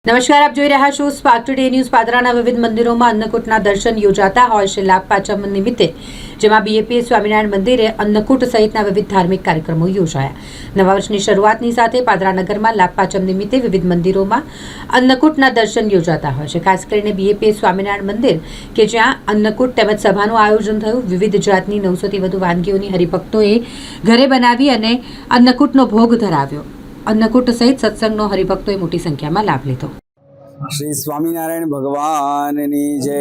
નમસ્કાર, આપ જોઈ રહ્યા છો સ્પાર્ક ટુડે ન્યૂઝ. પાદરાના વિવિધ મંદિરોમાં અન્નકૂટના દર્શન યોજાતા હોય છે લાભ પાંચમ નિમિત્તે, જેમાં બીએપીએસ સ્વામિનારાયણ મંદિરે અન્નકૂટ સહિતના વિવિધ ધાર્મિક કાર્યક્રમો યોજાયા. નવા વર્ષની શરૂઆતની સાથે પાદરા નગરમાં લાભ પાંચમ નિમિત્તે વિવિધ મંદિરોમાં અન્નકૂટના દર્શન યોજાતા હોય છે. ખાસ કરીને બીએપીએસ સ્વામિનારાયણ મંદિર કે જ્યાં અન્નકૂટ તેમજ સભાનું આયોજન થયું. વિવિધ જાતની 900થી વધુ વાનગીઓની હરિભક્તોએ ઘરે બનાવી અને અન્નકૂટનો ભોગ ધરાવ્યો. અન્નકૂટ સહિત સત્સંગનો હરિભક્તોએ મોટી સંખ્યામાં લાભ લીધો. શ્રી સ્વામિનારાયણ ભગવાનની જય.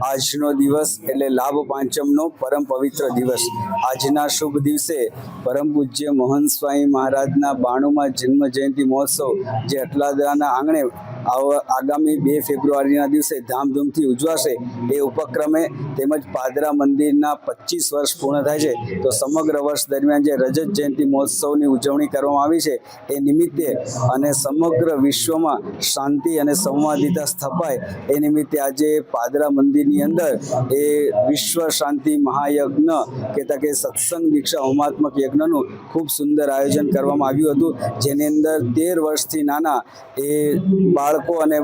આજનો દિવસ એટલે લાભ પાંચમનો પરમ પવિત્ર દિવસ. આજના શુભ દિવસે પરમ પૂજ્ય મોહન સ્વામી મહારાજના 92મા જન્મ જયંતિ મહોત્સવ જે અટલાદરાના આંગણે આગામી 2 ફેબ્રુઆરીના દિવસે ધામધૂમથી ઉજવાશે. એ ઉપક્રમે તેમજ પાદરા મંદિરના 25 વર્ષ પૂર્ણ થાય છે, તો સમગ્ર વર્ષ દરમિયાન જે રજત જયંતિ મહોત્સવની ઉજવણી કરવામાં આવી છે એ નિમિત્તે અને સમગ્ર વિશ્વમાં શાંતિ અને સંવાદિતા સ્થપાય એ નિમિત્તે આજે પાદરા મંદિરની અંદર એ વિશ્વ શાંતિ મહાયજ્ઞ કહેતા કે સત્સંગ દીક્ષા હોમાત્મક યજ્ઞનું ખૂબ સુંદર આયોજન કરવામાં આવ્યું હતું, જેની અંદર 13 વર્ષથી નાના એ બાળકો અને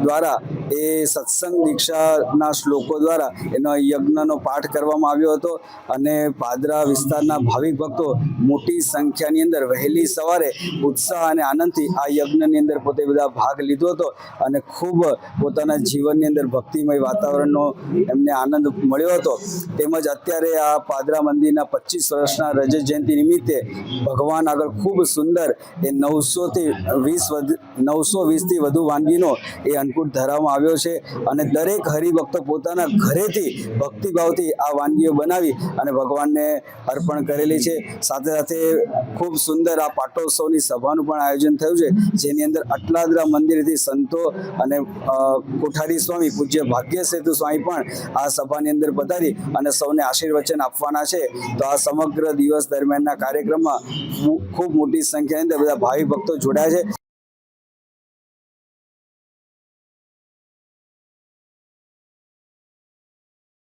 દ્વારા એ સત્સંગ દીક્ષાના શ્લોકો દ્વારા એનો યજ્ઞનો પાઠ કરવામાં આવ્યો હતો. અને પાદરા વિસ્તારના ભાવિક ભક્તો મોટી સંખ્યાની અંદર વહેલી સવારે ઉત્સાહ અને આનંદથી આ યજ્ઞની અંદર પોતે બધા ભાગ લીધો હતો અને ખૂબ પોતાના જીવનની અંદર ભક્તિમય વાતાવરણનો એમને આનંદ મળ્યો હતો. તેમજ અત્યારે આ પાદરા મંદિરના 25 વર્ષના રજત જયંતિ નિમિત્તે ભગવાન આગળ ખૂબ સુંદર એ 920થી વધુ વાનગીનો એ અન્નકૂટ ધરાવવામાં આવ્યો છે અને દરેક હરિભક્તો પોતાના ઘરેથી ભક્તિભાવથી આ વાનગીઓ બનાવી અને ભગવાનને અર્પણ કરેલી છે. સાથે સાથે ખૂબ સુંદર આ પાટોત્સવની સભાનું પણ આયોજન થયું છે, જેની અંદર અટલાદરા મંદિરથી સંતો અને કોઠારી સ્વામી પૂજ્ય ભાગ્ય સેતુ સ્વામી પણ આ સભાની અંદર પધારી અને સૌને આશીર્વચન આપવાના છે. તો આ સમગ્ર દિવસ દરમિયાનના કાર્યક્રમમાં ખૂબ મોટી સંખ્યાની અંદર બધા ભાવિ ભક્તો જોડાયા છે.